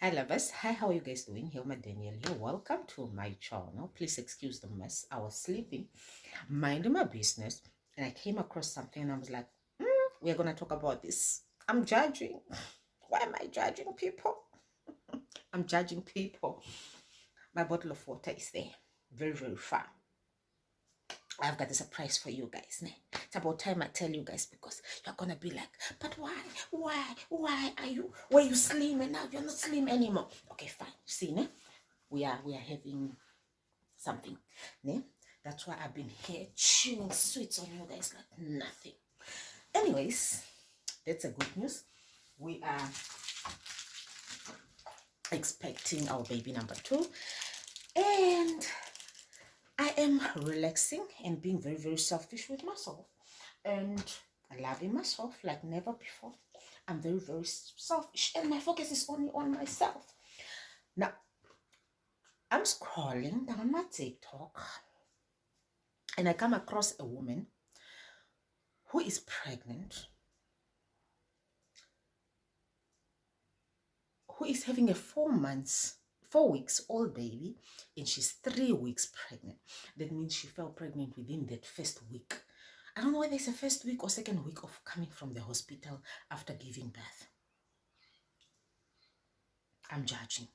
Hi lovers, hi, how are you guys doing? Hilma Daniel here. Welcome to my channel. Please excuse the mess. I was sleeping, minding my business, and I came across something and I was like, we're gonna talk about this. I'm judging. Why am I judging people? I'm judging people. My bottle of water is there. Very, very far. I've got a surprise for you guys. It's about time I tell you guys because you're gonna be like, but why were you slim and now you're not slim anymore? Okay, fine. See, we are having something. That's why I've been here chewing sweets on you guys like nothing. Anyways, that's a good news. We are expecting our baby number 2, and I am relaxing and being very, very selfish with myself and loving myself like never before. I'm very, very selfish and my focus is only on myself. Now, I'm scrolling down my TikTok and I come across a woman who is pregnant, who is having a 4 weeks old baby, and she's 3 weeks pregnant. That means she fell pregnant within that first week. I don't know whether it's the first week or second week of coming from the hospital after giving birth. I'm judging.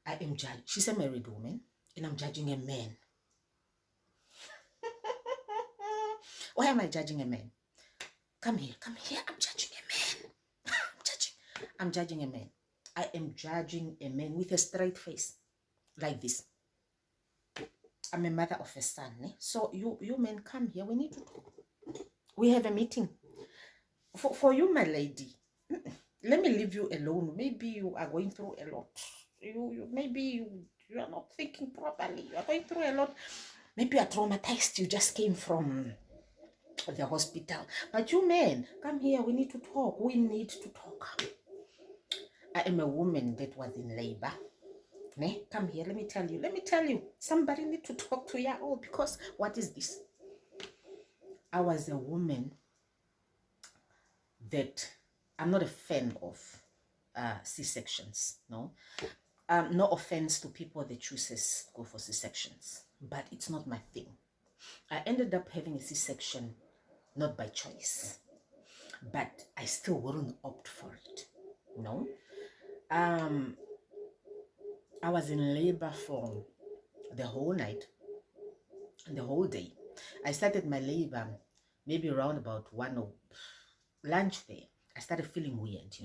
I am judging. She's a married woman, and I'm judging a man. Why am I judging a man? Come here. I'm judging a man. I'm judging a man. I am judging a man with a straight face, like this. I'm a mother of a son. So you men, come here. We need to talk. We have a meeting. For you, my lady, let me leave you alone. Maybe you are going through a lot. Maybe you are not thinking properly. You are going through a lot. Maybe you are traumatized. You just came from the hospital. But you men, come here. We need to talk. We need to talk. I am a woman that was in labor. Come here. Let me tell you. Somebody need to talk to you all, because what is this? I was a woman that I'm not a fan of C-sections. No offense to people that chooses to go for C-sections, but it's not my thing. I ended up having a C-section not by choice, but I still wouldn't opt for it. I was in labor for the whole night and the whole day. I started my labor maybe around about 1 or lunch there. I started feeling weird,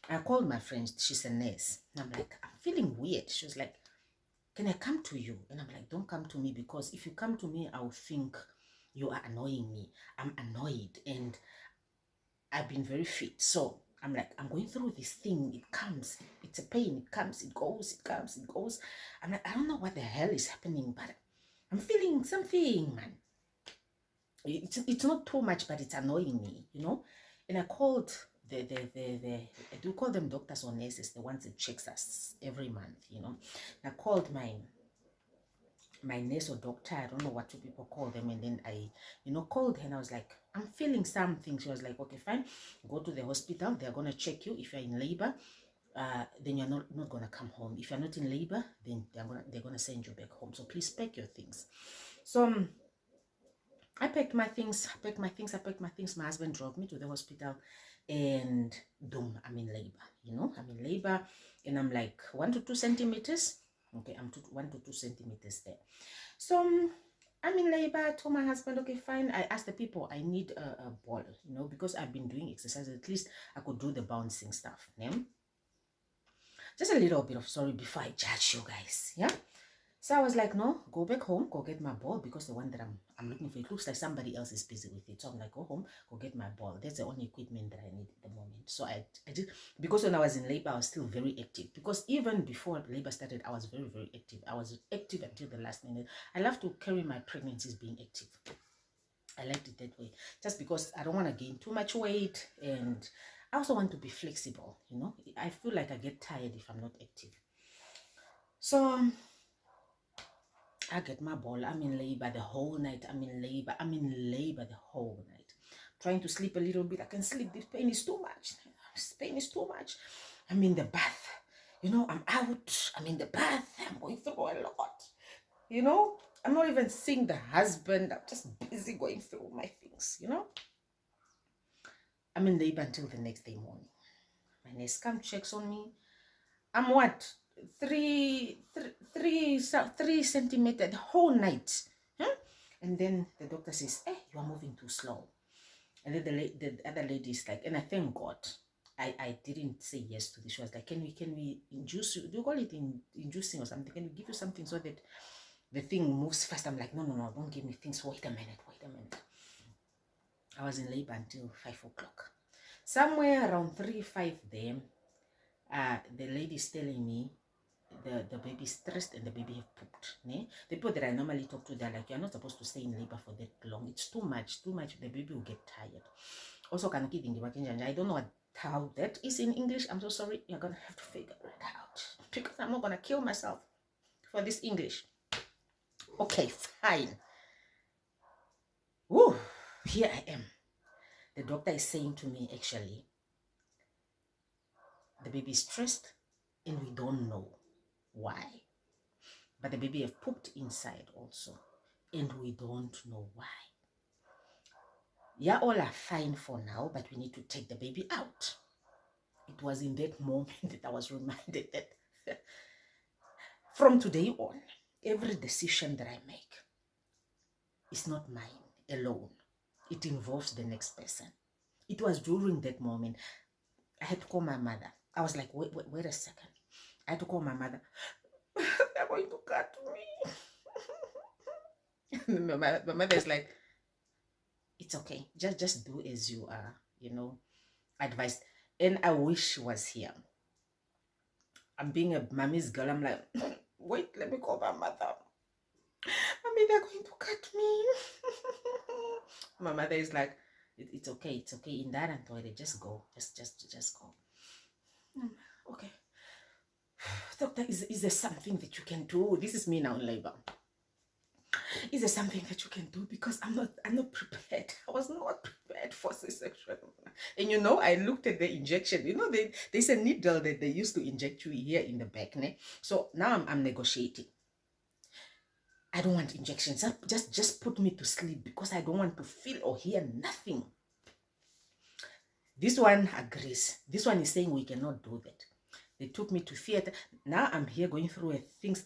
I called my friend, she's a nurse, and I'm like, I'm feeling weird. She was like, can I come to you? And I'm like, don't come to me, because if you come to me, I'll think you are annoying me. I'm annoyed and I've been very fit. So I'm like, I'm going through this thing. It comes, it's a pain. It comes, it goes, it comes, it goes. I'm like, I don't know what the hell is happening, but I'm feeling something, man. It's not too much, but it's annoying me, And I called the I do call them doctors or nurses, the ones that checks us every month, And I called my nurse or doctor, I don't know what you people call them, and then I, called her and I was like, I'm feeling something. She was like, okay, fine, go to the hospital. They're gonna check you. If you're in labor, then you're not gonna come home. If you're not in labor, then they're gonna send you back home. So please pack your things. So I packed my things. My husband drove me to the hospital, and boom, I'm in labor. I'm in labor, and I'm like 1 to 2 centimeters. Okay, I'm 1 to 2 centimeters there. So I'm in labor. I told my husband, okay, fine. I asked the people, I need a ball, because I've been doing exercise. At least I could do the bouncing stuff. Just a little bit of sorry before I judge you guys. Yeah. So I was like, no, go back home, go get my ball, because the one that I'm looking for, it looks like somebody else is busy with it. So I'm like, go home, go get my ball. That's the only equipment that I need at the moment. So I did, because when I was in labor, I was still very active. Because even before labor started, I was very, very active. I was active until the last minute. I love to carry my pregnancies being active. I liked it that way, just because I don't want to gain too much weight, and I also want to be flexible. I feel like I get tired if I'm not active. So I get my ball. I'm in labor the whole night. I'm in labor the whole night. Trying to sleep a little bit. I can sleep. The pain is too much. I'm in the bath. I'm out, I'm in the bath, I'm going through a lot. I'm not even seeing the husband. I'm just busy going through my things. I'm in labor until the next day morning. My nurse comes, checks on me. I'm what? 3 centimeter the whole night. Huh? And then the doctor says, you are moving too slow. And then the other lady is like, and I thank God I didn't say yes to this. She was like, can we induce you? Do you call it inducing or something? Can we give you something so that the thing moves fast? I'm like, no, don't give me things. Wait a minute. I was in labor until 5 o'clock. Somewhere around 3-5 there, the lady is telling me the baby is stressed and the baby have pooped. The people that I normally talk to, they're like, you're not supposed to stay in labor for that long. It's too much. The baby will get tired. Also, I don't know how that is in English. I'm so sorry. You're going to have to figure it out because I'm not going to kill myself for this English. Okay, fine. Woo, here I am. The doctor is saying to me, actually, the baby is stressed and we don't know why. But the baby have pooped inside also and we don't know why. Yeah, all are fine for now, but we need to take the baby out. It was in that moment that I was reminded that from today on, every decision that I make is not mine alone. It involves the next person. It was during that moment I had to call my mother. I was like, wait a second. I had to call my mother. They're going to cut me. My mother is like, it's okay. Just do as you are, advised. And I wish she was here. I'm being a mommy's girl. I'm like, wait, let me call my mother. Mommy, they're going to cut me. My mother is like, it's okay. In that and toilet, just go. Just go. Okay. Doctor, is there something that you can do? This is me now in labor. Is there something that you can do? Because I'm not prepared. I was not prepared for C-section. And I looked at the injection. There's a needle that they used to inject you here in the back. So now I'm negotiating. I don't want injections. Just put me to sleep because I don't want to feel or hear nothing. This one agrees. This one is saying we cannot do that. They took me to theater. Now I'm here going through things.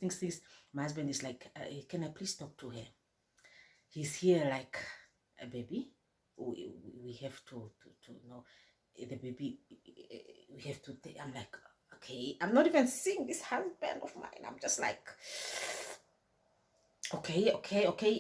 My husband is like, can I please talk to her? He's here like, baby, we have to know the baby. We have to. I'm like, okay. I'm not even seeing this husband of mine. I'm just like, okay.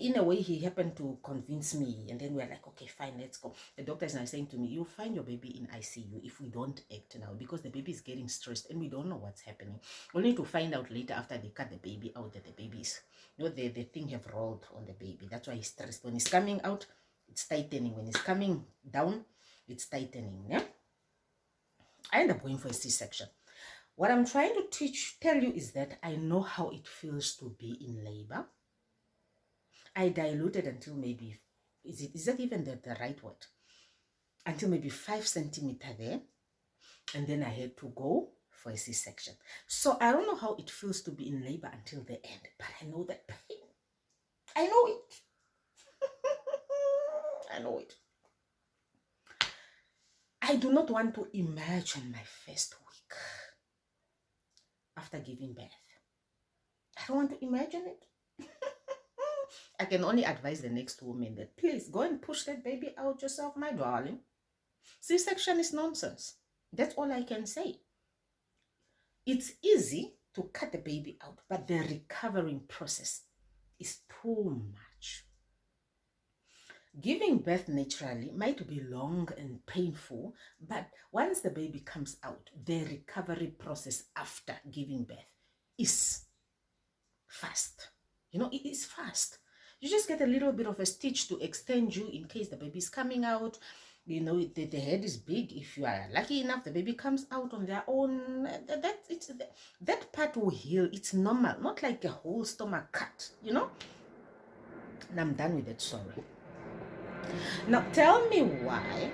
In a way, he happened to convince me. And then we're like, okay, fine, let's go. The doctor is now saying to me, you'll find your baby in ICU if we don't act now because the baby is getting stressed and we don't know what's happening. Only to find out later after they cut the baby out that the baby is, the thing have rolled on the baby. That's why he's stressed. When it's coming out, it's tightening. When it's coming down, it's tightening. Yeah? I end up going for a C-section. What I'm trying to tell you is that I know how it feels to be in labor. I diluted until maybe, is that even the right word? Until maybe 5 centimeter there. And then I had to go for a C-section. So I don't know how it feels to be in labor until the end, but I know that pain. I know it. I know it. I do not want to imagine my first week after giving birth. I don't want to imagine it. I can only advise the next woman that please go and push that baby out yourself, my darling. C-section is nonsense. That's all I can say. It's easy to cut the baby out, but the recovering process is too much. Giving birth naturally might be long and painful, but once the baby comes out, the recovery process after giving birth is fast. It is fast. You just get a little bit of a stitch to extend you in case the baby is coming out. The head is big. If you are lucky enough, the baby comes out on their own. That part will heal. It's normal, not like a whole stomach cut, And I'm done with that story. Now tell me why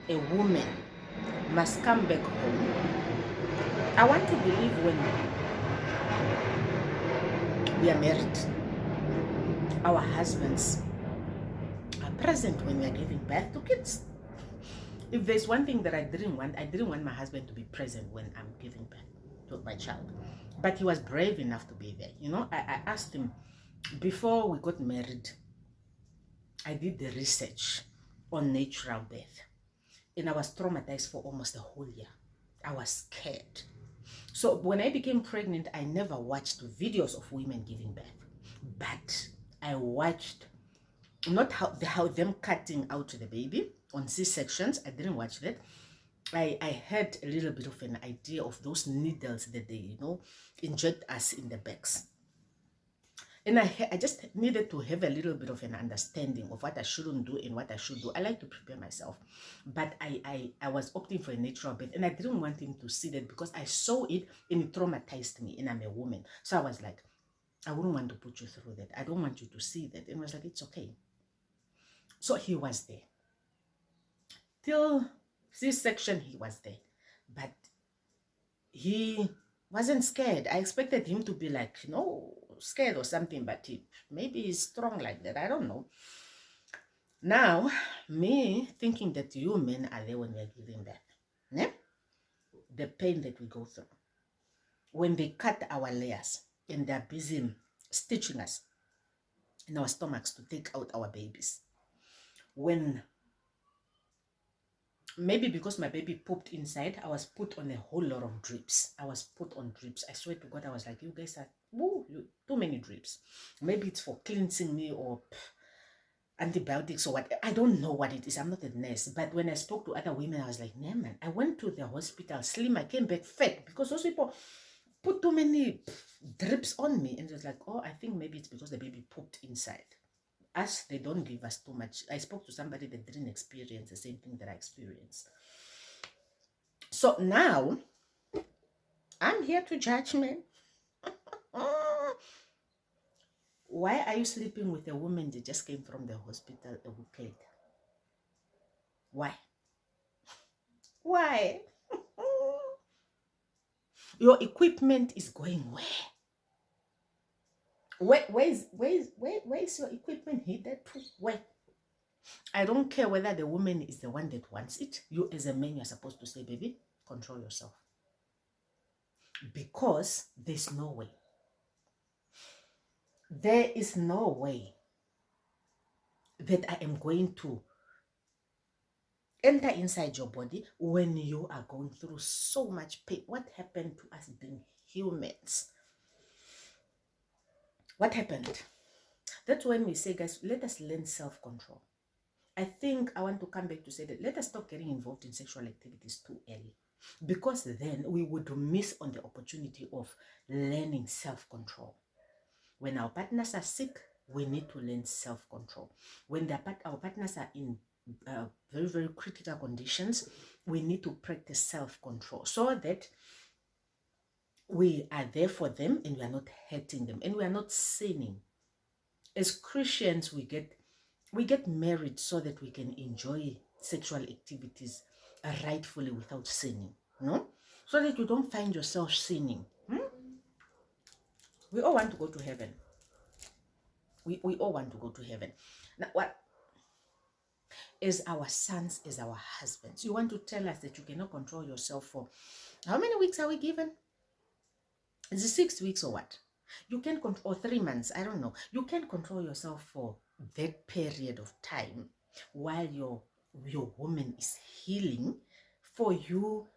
a woman must come back home I want to believe when we are married, our husbands are present when we are giving birth to kids. If there's one thing that I didn't want my husband to be present when I'm giving birth to my child. But he was brave enough to be there. You know, I asked him, before we got married, I did the research on natural birth. And I was traumatized for almost a whole year. I was scared. So when I became pregnant, I never watched videos of women giving birth. But I watched not how them cutting out the baby on C-sections. I didn't watch that. I had a little bit of an idea of those needles that they, you know, inject us in the backs. And I just needed to have a little bit of an understanding of what I shouldn't do and what I should do. I like to prepare myself. But I was opting for a natural birth. And I didn't want him to see that because I saw it and it traumatized me. And I'm a woman. So I was like, I wouldn't want to put you through that. I don't want you to see that. And I was like, it's okay. So he was there. Till C-section, he was there. But he wasn't scared. I expected him to be like, you know, scared or something, but maybe he's strong like that. I don't know. Now, me thinking that you men are there when we're giving birth. Yeah? The pain that we go through. When they cut our layers and they're busy stitching us in our stomachs to take out our babies. When maybe because my baby pooped inside, I was put on a whole lot of drips. I was put on drips. I swear to God, I was like, you guys are too many drips. Maybe it's for cleansing me or antibiotics or what. I don't know what it is. I'm not a nurse. But when I spoke to other women, I was like, nah, man, I went to the hospital slim. I came back fat because those people put too many drips on me. And it was like, oh, I think maybe it's because the baby pooped inside. Us, they don't give us too much. I spoke to somebody that didn't experience the same thing that I experienced. So now, I'm here to judge men. Why are you sleeping with a woman that just came from the hospital a week later? Why? Why? Your equipment is going where? Where is your equipment headed to? Where? I don't care whether the woman is the one that wants it. You as a man, you're supposed to say, baby, control yourself. Because there's no way. There is no way that I am going to enter inside your body when you are going through so much pain. What happened to us being humans? What happened? That's when we say, guys, let us learn self-control. I think I want to come back to say that let us stop getting involved in sexual activities too early. Because then we would miss on the opportunity of learning self-control. When our partners are sick, we need to learn self-control. When our partners are in very, very critical conditions, we need to practice self-control so that we are there for them and we are not hurting them and we are not sinning. As Christians, we get married so that we can enjoy sexual activities rightfully without sinning, no? So that you don't find yourself sinning. We all want to go to heaven. We all want to go to heaven. Now, what? As our sons, as our husbands, you want to tell us that you cannot control yourself for how many weeks are we given? Is it 6 weeks or what? You can control, or 3 months, I don't know. You can control yourself for that period of time while your woman is healing for you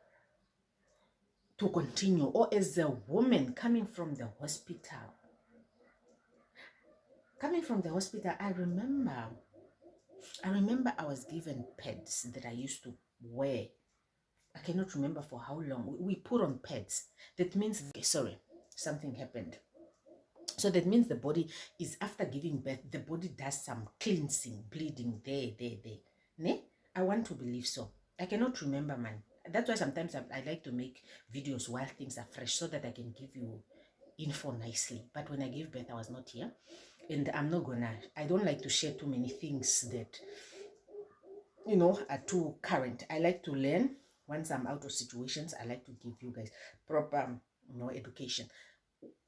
to continue. Or as a woman coming from the hospital, I remember I was given pads that I used to wear. I cannot remember for how long. We put on pads. That means, sorry, something happened. So that means the body is, after giving birth, the body does some cleansing, bleeding, there. Ne? I want to believe so. I cannot remember, man. That's why sometimes I like to make videos while things are fresh so that I can give you info nicely. But when I gave birth, I was not here. And I don't like to share too many things that, are too current. I like to learn Once I'm out of situations, I like to give you guys proper, education.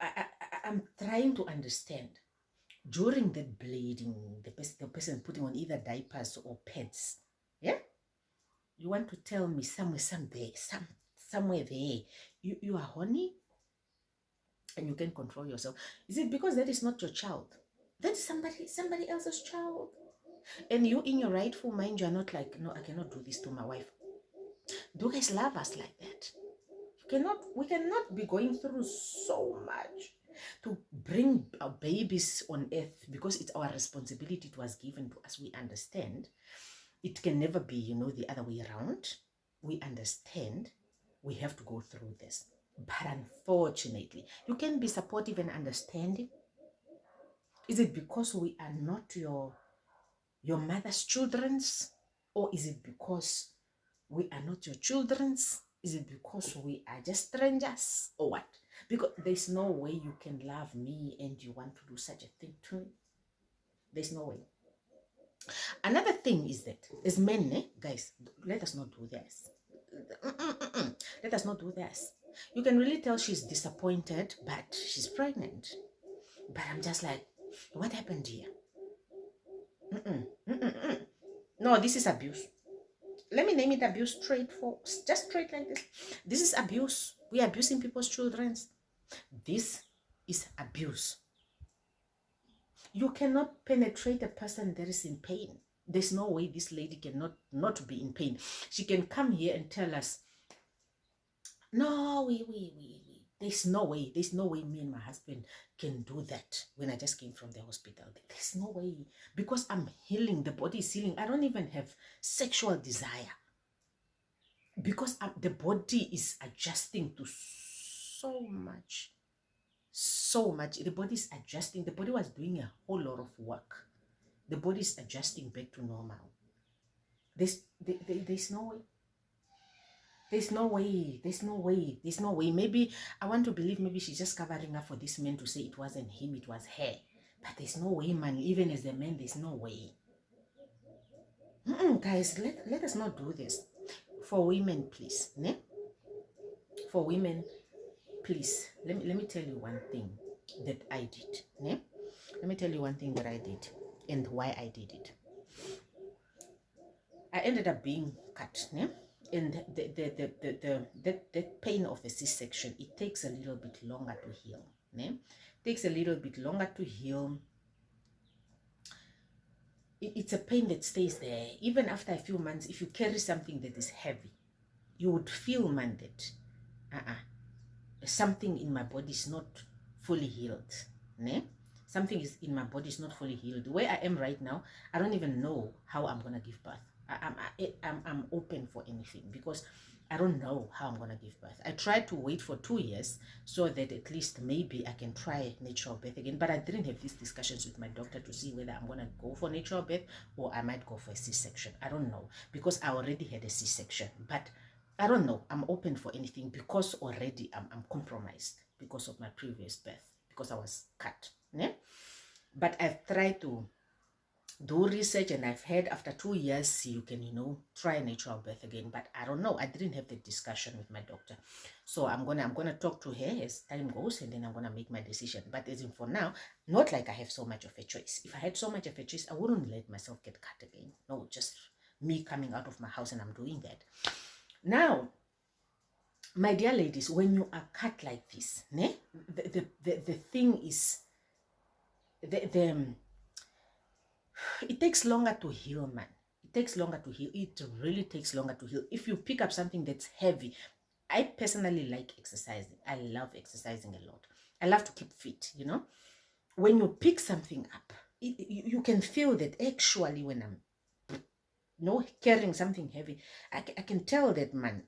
I'm trying to understand. During that bleeding, the person putting on either diapers or pads, yeah? You want to tell me somewhere there, you are horny and you can control yourself. Is it because that is not your child? That is somebody else's child. And you in your rightful mind, you're not like, no, I cannot do this to my wife. Do you guys love us like that? We cannot be going through so much to bring our babies on earth because it's our responsibility. It was given to us. We understand. It can never be, the other way around. We understand. We have to go through this. But unfortunately, you can be supportive and understanding. Is it because we are not your mother's children's? Or is it because we are not your children's? Is it because we are just strangers or what? Because there's no way you can love me and you want to do such a thing to me. There's no way. Another thing is that as men, guys, let us not do this. Let us not do this. You can really tell she's disappointed, but she's pregnant. But I'm just like, what happened here? No, this is abuse. Let me name it abuse straight, folks. Just straight like this. This is abuse. We are abusing people's children. This is abuse. You cannot penetrate a person that is in pain. There's no way this lady cannot not be in pain. She can come here and tell us, no, there's no way me and my husband can do that when I just came from the hospital. There's no way, because I'm healing. The body is healing. I don't even have sexual desire because the body is adjusting to so much. The body is adjusting. The body was doing a whole lot of work. The body is adjusting back to normal. There's no way. There's no way. Maybe I want to believe maybe she's just covering up for this man to say it wasn't him, it was her. But there's no way, man. Even as a man, there's no way. Guys, let us not do this. For women, please. Ne? For women, please. Let me tell you one thing that I did. Ne? Let me tell you one thing that I did and why I did it. I ended up being cut. Ne? And that pain of a C-section, it takes a little bit longer to heal. Ne? It takes a little bit longer to heal. It's a pain that stays there. Even after a few months, if you carry something that is heavy, you would feel, man, that something in my body is not fully healed. Ne? Something is in my body is not fully healed. The way I am right now, I don't even know how I'm gonna give birth. I'm open for anything because I don't know how I'm gonna give birth. I tried to wait for 2 years so that at least maybe I can try natural birth again, but I didn't have these discussions with my doctor to see whether I'm gonna go for natural birth or I might go for a C-section. I don't know because I already had a C-section, but I don't know. I'm open for anything because already I'm compromised because of my previous birth, because I was cut. Yeah? But I've tried to do research and I've heard after 2 years you can, try natural birth again. But I don't know. I didn't have the discussion with my doctor. So I'm gonna talk to her as time goes and then I'm gonna make my decision. But as in for now, not like I have so much of a choice. If I had so much of a choice, I wouldn't let myself get cut again. No, just me coming out of my house and I'm doing that. Now, my dear ladies, when you are cut like this, ne, the thing is, it takes longer to heal, man. It takes longer to heal. It really takes longer to heal. If you pick up something that's heavy, I personally like exercising. I love exercising a lot. I love to keep fit, When you pick something up, you can feel that actually when I'm carrying something heavy, I can tell that, man,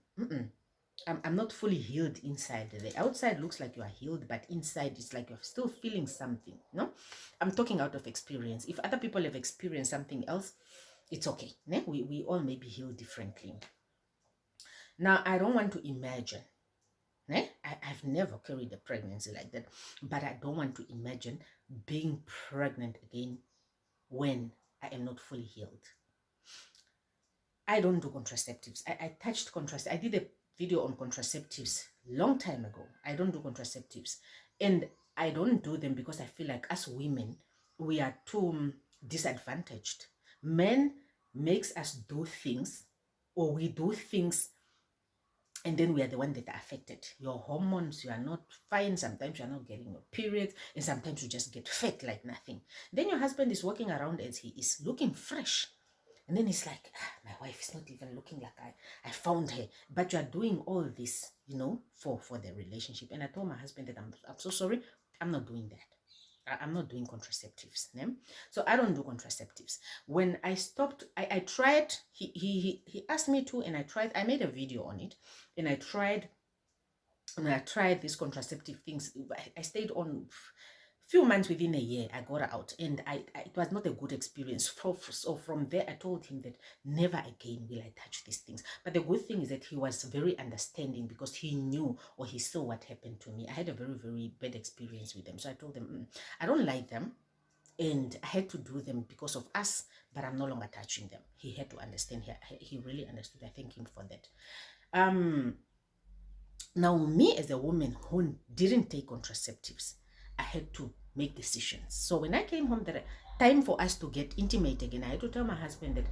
I'm not fully healed inside. The outside looks like you are healed, but inside it's like you're still feeling something. No, I'm talking out of experience. If other people have experienced something else, it's okay. Ne? We all may be healed differently. Now, I don't want to imagine. Ne? I've never carried a pregnancy like that, but I don't want to imagine being pregnant again when I am not fully healed. I don't do contraceptives. I touched contraceptives. I did a video on contraceptives long time ago. I don't do contraceptives. And I don't do them because I feel like as women, we are too disadvantaged. Men makes us do things, or we do things, and then we are the one that are affected. Your hormones, you are not fine. Sometimes you are not getting your period, and sometimes you just get fat like nothing. Then your husband is walking around as he is looking fresh. And then it's like, my wife is not even looking like I found her. But you are doing all this, for the relationship. And I told my husband that I'm so sorry. I'm not doing that. I'm not doing contraceptives. Ne? So I don't do contraceptives. When I stopped, I tried, he asked me to, and I tried. I made a video on it, and I tried these contraceptive things. I stayed on few months. Within a year, I got out, and it was not a good experience. So from there, I told him that never again will I touch these things. But the good thing is that he was very understanding, because he knew, or he saw what happened to me. I had a very, very bad experience with them. So I told them, I don't like them, and I had to do them because of us, but I'm no longer touching them. He had to understand. He really understood. I thank him for that. Now, me as a woman who didn't take contraceptives, I had to make decisions. So when I came home, the time for us to get intimate again, I had to tell my husband that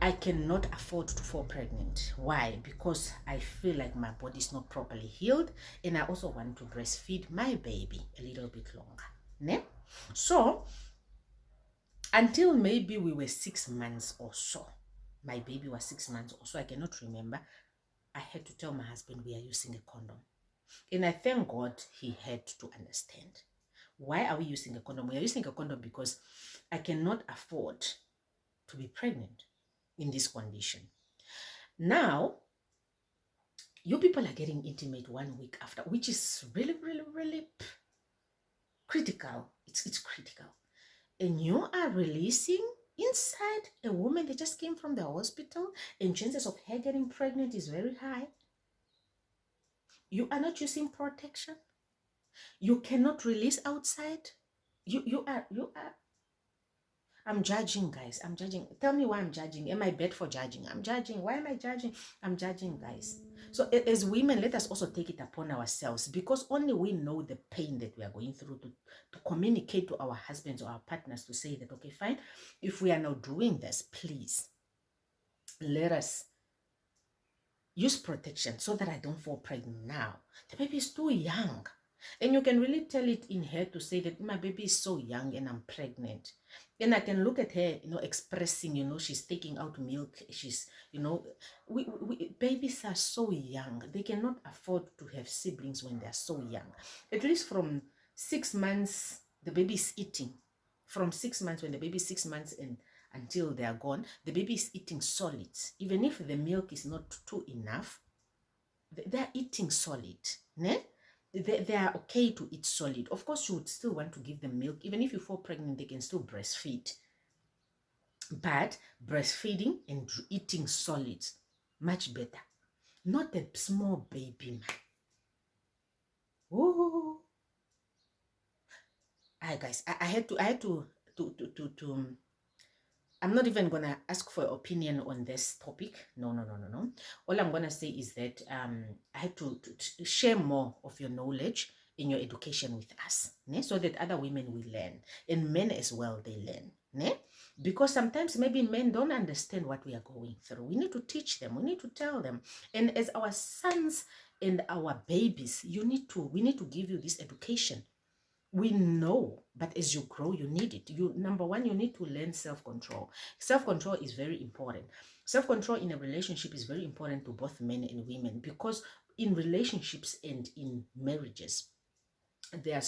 I cannot afford to fall pregnant. Why? Because I feel like my body is not properly healed, and I also want to breastfeed my baby a little bit longer. Ne? So until maybe we were 6 months or so, my baby was 6 months or so, I cannot remember, I had to tell my husband we are using a condom. And I thank God he had to understand. Why are we using a condom? We are using a condom because I cannot afford to be pregnant in this condition. Now, you people are getting intimate 1 week after, which is really, really, really critical. It's critical. And you are releasing inside a woman that just came from the hospital, and chances of her getting pregnant is very high. You are not using protection. You cannot release outside. You are. I'm judging, guys. I'm judging. Tell me why I'm judging. Am I bad for judging? I'm judging. Why am I judging? I'm judging, guys. So as women, let us also take it upon ourselves, because only we know the pain that we are going through, to communicate to our husbands or our partners to say that, okay, fine, if we are not doing this, please let us use protection so that I don't fall pregnant now. The baby is too young. And you can really tell it in her to say that my baby is so young and I'm pregnant. And I can look at her, expressing, she's taking out milk. She's, babies are so young. They cannot afford to have siblings when they're so young. At least from 6 months, the baby is eating. From 6 months, when the baby is 6 months and until they are gone, the baby is eating solids. Even if the milk is not too enough, they are eating solid. Ne? They are okay to eat solid. Of course, you would still want to give them milk. Even if you fall pregnant, they can still breastfeed. But breastfeeding and eating solids, much better. Not a small baby, man. Oh, hi guys. I had to. I'm not even gonna ask for your opinion on this topic. No. All I'm gonna say is that I had to share more of your knowledge in your education with us, ne? So that other women will learn, and men as well, they learn. Ne? Because sometimes maybe men don't understand what we are going through. We need to teach them. We need to tell them. And as our sons and our babies, we need to give you this education. We know, but as you grow, you need it. Number one, you need to learn self-control. Self-control is very important. Self-control in a relationship is very important to both men and women, because in relationships and in marriages, there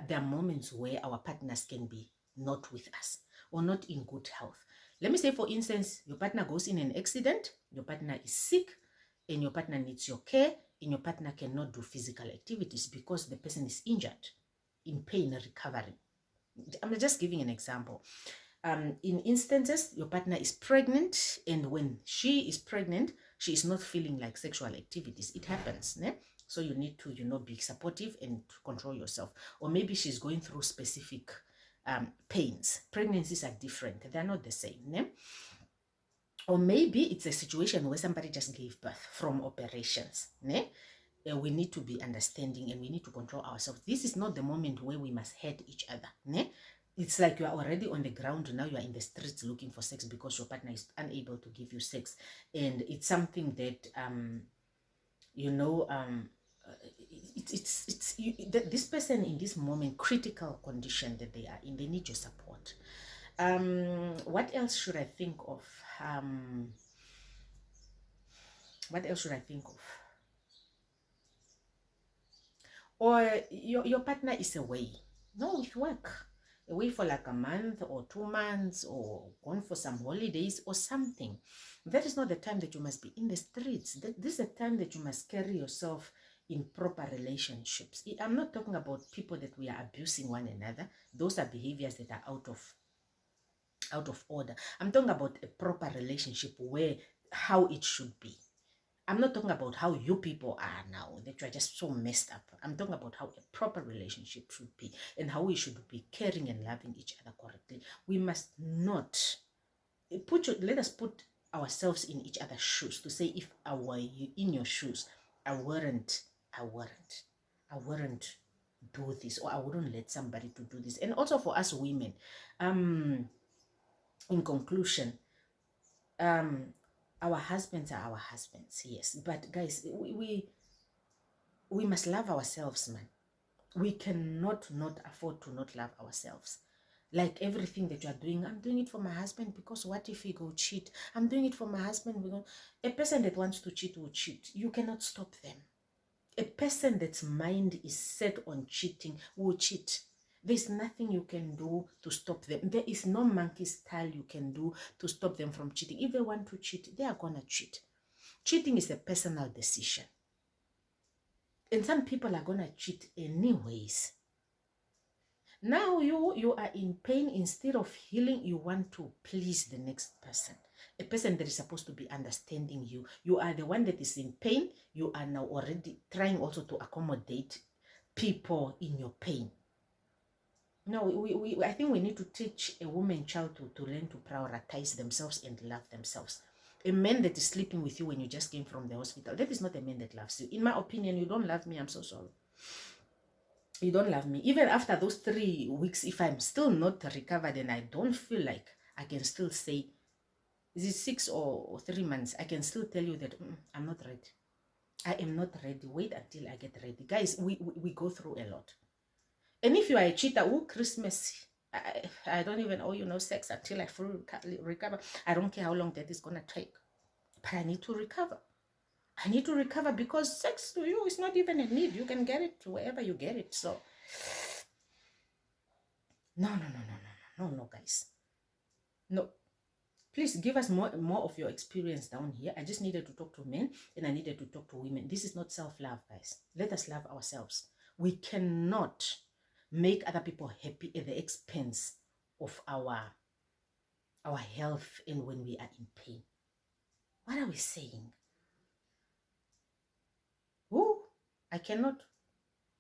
are moments where our partners can be not with us or not in good health. Let me say, for instance, your partner goes in an accident, your partner is sick, and your partner needs your care, and your partner cannot do physical activities because the person is injured, in pain, recovering. I'm just giving an example. In instances, your partner is pregnant, and when she is pregnant, she is not feeling like sexual activities. It happens, ne? So you need to, be supportive and control yourself. Or maybe she's going through specific pains. Pregnancies are different. They're not the same, ne? Or maybe it's a situation where somebody just gave birth from operations. Ne? We need to be understanding and we need to control ourselves. This is not the moment where we must hurt each other. Ne? It's like you are already on the ground. Now you are in the streets looking for sex because your partner is unable to give you sex. And it's something that, you know, this person in this moment, critical condition that they are in, they need your support. What else should I think of? What else should I think of? Or your partner is away. No, with work. Away for like a month or 2 months or gone for some holidays or something. That is not the time that you must be in the streets. This is the time that you must carry yourself in proper relationships. I'm not talking about people that we are abusing one another. Those are behaviors that are out of order. I'm talking about a proper relationship where how it should be. I'm not talking about how you people are now, that you are just so messed up. I'm talking about how a proper relationship should be and how we should be caring and loving each other correctly. We must not let us put ourselves in each other's shoes to say, if I were in your shoes, I wouldn't do this, or I wouldn't let somebody to do this. And also for us women, in conclusion, our husbands are our husbands, yes, but guys, we must love ourselves, man. We cannot not afford to not love ourselves. Like everything that you are doing, I'm doing it for my husband because what if he go cheat? I'm doing it for my husband because a person that wants to cheat will cheat. You cannot stop them. A person that's mind is set on cheating will cheat. There's nothing you can do to stop them. There is no monkey style you can do to stop them from cheating. If they want to cheat, they are gonna cheat. Cheating is a personal decision. And some people are gonna cheat anyways. Now you are in pain. Instead of healing, you want to please the next person. A person that is supposed to be understanding you. You are the one that is in pain. You are now already trying also to accommodate people in your pain. No, I think we need to teach a woman child to learn to prioritize themselves and love themselves. A man that is sleeping with you when you just came from the hospital, that is not a man that loves you. In my opinion, you don't love me. I'm so sorry. You don't love me. Even after those 3 weeks, if I'm still not recovered and I don't feel like I can still say, is it 6 or 3 months? I can still tell you that I'm not ready. I am not ready. Wait until I get ready. Guys, we go through a lot. And if you are a cheater, Christmas, I don't even owe you no sex until I fully recover. I don't care how long that is going to take. But I need to recover. I need to recover because sex to you is not even a need. You can get it wherever you get it. So, no, guys. No. Please give us more of your experience down here. I just needed to talk to men and I needed to talk to women. This is not self-love, guys. Let us love ourselves. We cannot make other people happy at the expense of our health and when we are in pain. What are we saying? Oh, I cannot.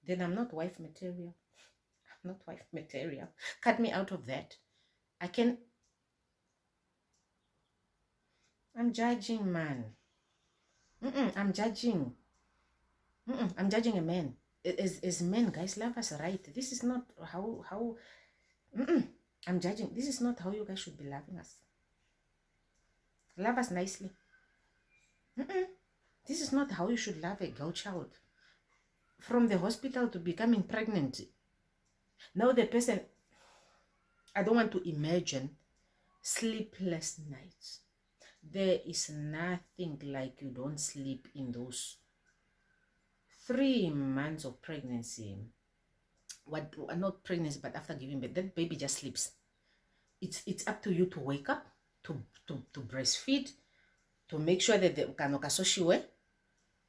Then I'm not wife material. I'm not wife material. Cut me out of that. I'm judging, man. I'm judging. I'm judging a man. As men, guys, love us right. This is not how I'm judging. This is not how you guys should be loving us. Love us nicely. This is not how you should love a girl child. From the hospital to becoming pregnant. Now the person, I don't want to imagine sleepless nights. There is nothing like you don't sleep in those 3 months of pregnancy. Not pregnancy, but after giving birth, that baby just sleeps. It's up to you to wake up, to breastfeed, to make sure that the ukanoka soshiwe,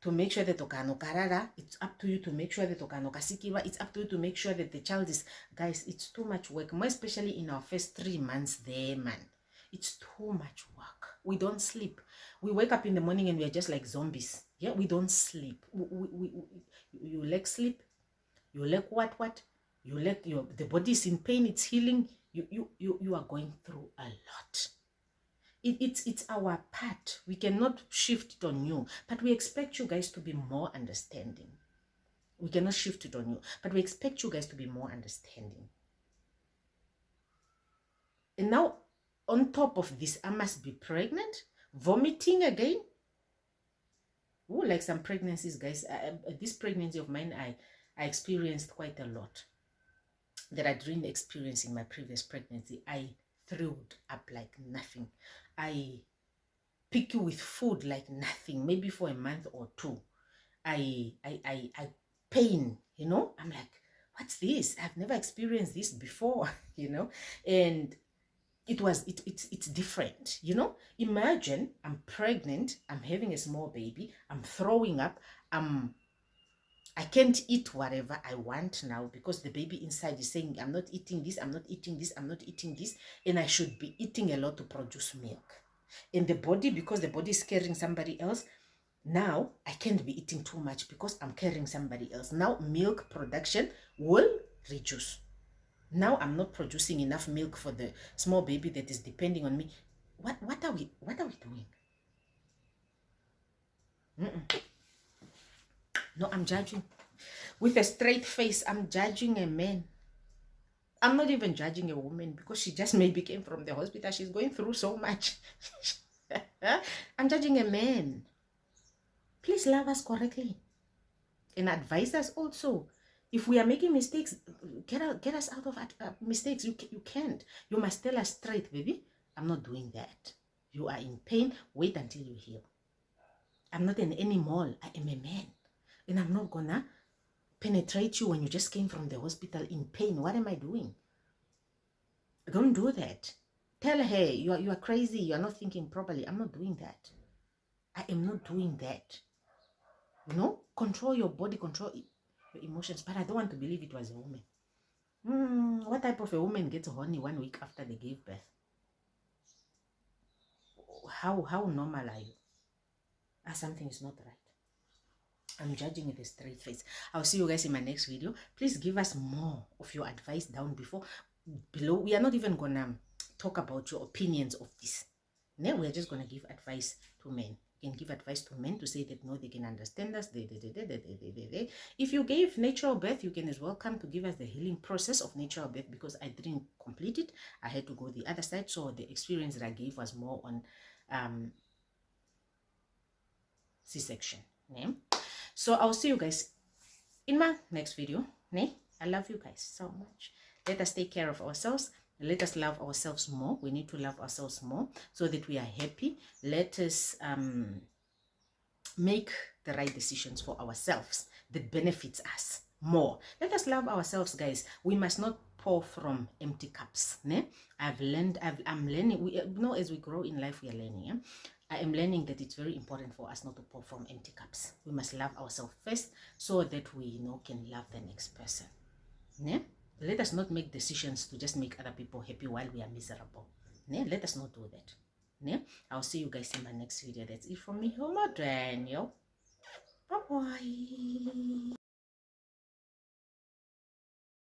to make sure that ukanokarara. It's up to you to make sure that ukanoka sikiwa. It's up to you to make sure that the child is, guys, it's too much work, more especially in our first 3 months there, man. It's too much work. We don't sleep. We wake up in the morning and we are just like zombies. Yeah, we don't sleep. You lack sleep. You lack what? You lack the body is in pain. It's healing. You are going through a lot. It's our part. We cannot shift it on you, but we expect you guys to be more understanding. We cannot shift it on you, but we expect you guys to be more understanding. And now, on top of this, I must be pregnant, vomiting again. Oh, like some pregnancies, guys. This pregnancy of mine, I experienced quite a lot that I didn't experience in my previous pregnancy. I thrilled up like nothing. I pick you with food like nothing, maybe for a month or two. I pain, you know. I'm like, what's this? I've never experienced this before, you know. And it's different, you know. Imagine I'm pregnant, I'm having a small baby, I'm throwing up, I can't eat whatever I want now because the baby inside is saying, I'm not eating this, I'm not eating this, I'm not eating this, and I should be eating a lot to produce milk. And the body, because the body is carrying somebody else, now I can't be eating too much because I'm carrying somebody else. Now milk production will reduce. Now I'm not producing enough milk for the small baby that is depending on me. What are we doing? No, I'm judging. With a straight face, I'm judging a man. I'm not even judging a woman because she just maybe came from the hospital. She's going through so much. I'm judging a man. Please love us correctly and advise us also. If we are making mistakes, get us out of mistakes. You can't. You must tell us straight, baby. I'm not doing that. You are in pain. Wait until you heal. I'm not an animal. I am a man. And I'm not gonna penetrate you when you just came from the hospital in pain. What am I doing? Don't do that. Tell her, you are crazy. You are not thinking properly. I'm not doing that. I am not doing that. You know, control your body, control your emotions. But I don't want to believe it was a woman. What type of a woman gets horny 1 week after they gave birth? How normal are you? Something is not right. I'm judging with a straight face. I'll see you guys in my next video. Please give us more of your advice down below. We are not even gonna talk about your opinions of this. No, we're just gonna give advice to men. You can give advice to men to say that no, they can understand us. If you gave natural birth, you can as well come to give us the healing process of natural birth because I didn't complete it. I had to go the other side. So the experience that I gave was more on C-section. Yeah? So I'll see you guys in my next video. I love you guys so much. Let us take care of ourselves. Let us love ourselves more. We need to love ourselves more so that we are happy. Let us make the right decisions for ourselves that benefits us more. Let us love ourselves, guys. We must not pour from empty cups. I'm learning. We know as we grow in life, we are learning. Yeah? I am learning that it's very important for us not to pour from empty cups. We must love ourselves first so that we can love the next person. Yeah? Let us not make decisions to just make other people happy while we are miserable. Yeah? Let us not do that. Yeah? I'll see you guys in my next video. That's it from me, Homo Daniel. Bye-bye.